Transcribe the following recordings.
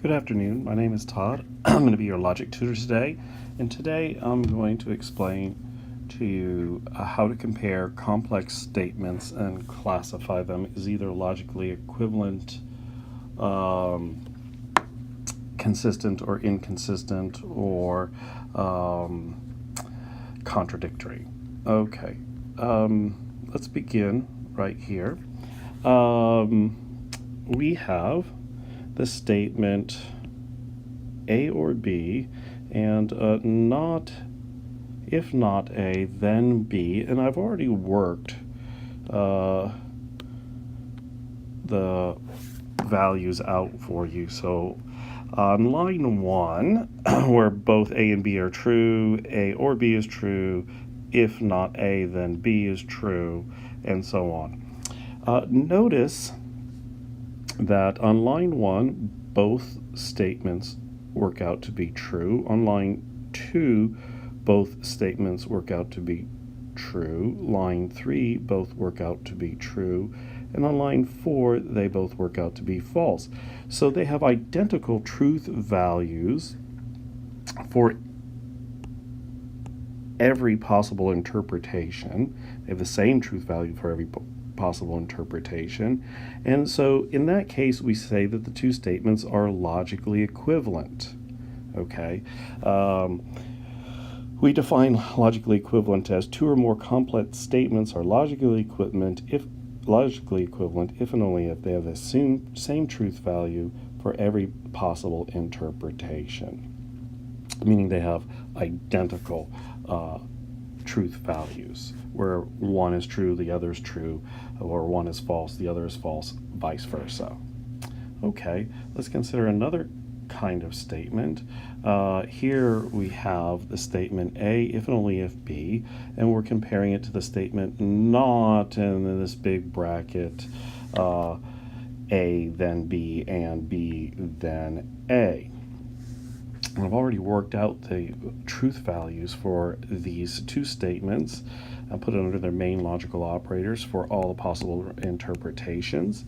Good afternoon. My name is Todd. I'm going to be your logic tutor today, and today I'm going to explain to you how to compare complex statements and classify them as either logically equivalent, consistent or inconsistent, or contradictory. Okay, let's begin right here. We have the statement A or B, and if not A, then B, and I've already worked the values out for you. So on line 1, where both A and B are true, A or B is true. If not A, then B is true, and so on. Notice that on line 1, both statements work out to be true. On line 2, both statements work out to be true. Line 3, both work out to be true. And on line 4, they both work out to be false. So they have identical truth values for every possible interpretation. They have the same truth value for every possible interpretation. And so in that case, we say that the two statements are logically equivalent. Okay. We define logically equivalent as two or more complex statements are logically equivalent if and only if they have the same truth value for every possible interpretation, meaning they have identical truth values, where one is true, the other is true, or one is false, the other is false, vice versa. Okay, let's consider another kind of statement. Here we have the statement A, if and only if B, and we're comparing it to the statement not, and then this big bracket, A then B and B then A. I've already worked out the truth values for these two statements. I put it under their main logical operators for all the possible interpretations.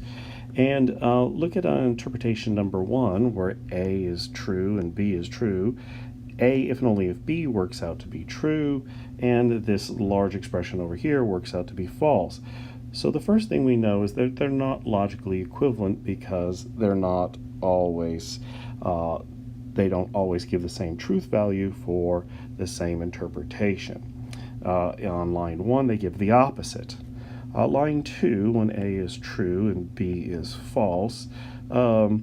And look at interpretation number 1, where A is true and B is true. A, if and only if B, works out to be true, and this large expression over here works out to be false. So the first thing we know is that they're not logically equivalent because they're not always they don't always give the same truth value for the same interpretation. On line 1, they give the opposite. Line 2, when A is true and B is false, A,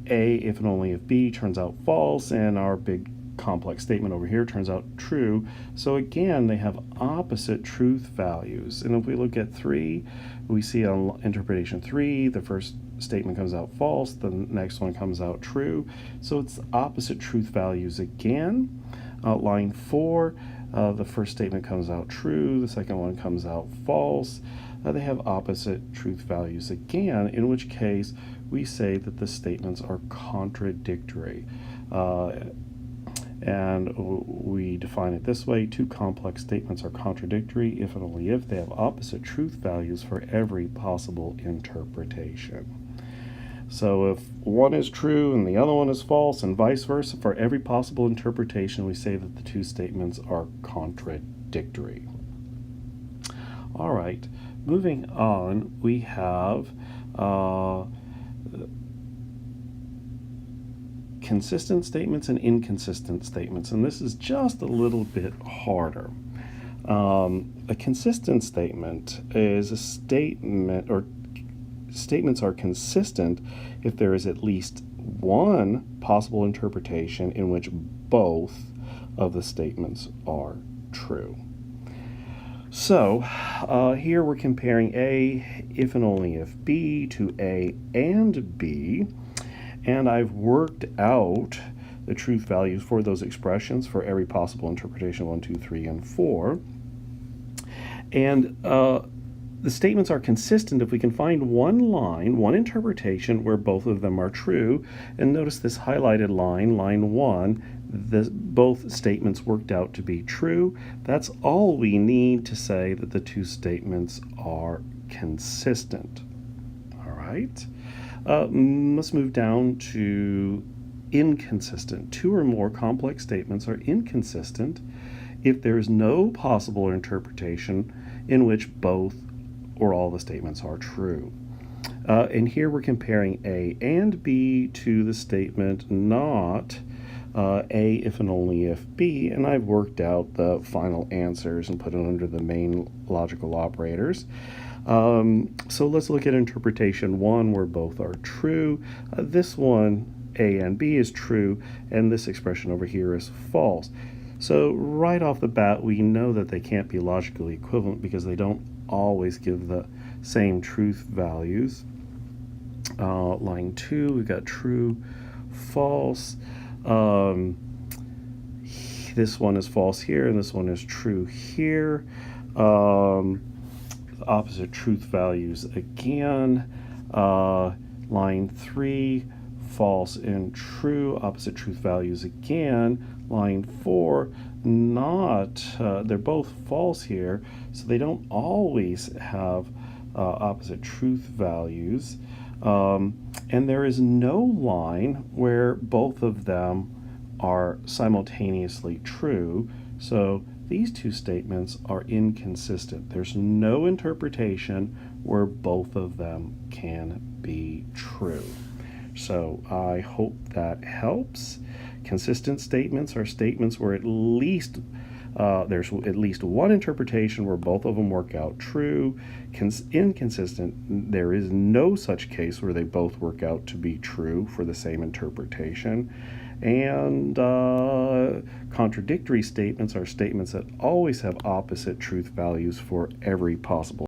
if and only if B, turns out false, and our big complex statement over here turns out true. So again, they have opposite truth values. And if we look at 3, we see on interpretation 3, the first statement comes out false, the next one comes out true. So it's opposite truth values again. Line 4, the first statement comes out true, the second one comes out false. They have opposite truth values again, in which case we say that the statements are contradictory. And we define it this way: two complex statements are contradictory if and only if they have opposite truth values for every possible interpretation. So if one is true and the other one is false, and vice versa, for every possible interpretation, we say that the two statements are contradictory. All right, moving on, we have consistent statements and inconsistent statements, and this is just a little bit harder. A consistent statement is a statement, or statements are consistent if there is at least one possible interpretation in which both of the statements are true. So here we're comparing A, if and only if B, to A and B, and I've worked out the truth values for those expressions for every possible interpretation, 1, 2, 3, and 4. And the statements are consistent if we can find one line, one interpretation where both of them are true. And notice this highlighted line, line 1, both statements worked out to be true. That's all we need to say that the two statements are consistent. All right. Let's move down to inconsistent. Two or more complex statements are inconsistent if there is no possible interpretation in which both or all the statements are true. And here we're comparing A and B to the statement not A if and only if B, and I've worked out the final answers and put it under the main logical operators. So let's look at interpretation 1 where both are true. This one, A and B, is true, and this expression over here is false. So right off the bat, we know that they can't be logically equivalent because they don't always give the same truth values. Line 2, we've got true, false. This one is false here, and this one is true here. Opposite truth values again. Line 3, false and true, opposite truth values again. Line 4, not, they're both false here, so they don't always have opposite truth values. And there is no line where both of them are simultaneously true, so these two statements are inconsistent. There's no interpretation where both of them can be true. So I hope that helps. Consistent statements are statements where there's at least one interpretation where both of them work out true. Inconsistent, there is no such case where they both work out to be true for the same interpretation. And contradictory statements are statements that always have opposite truth values for every possible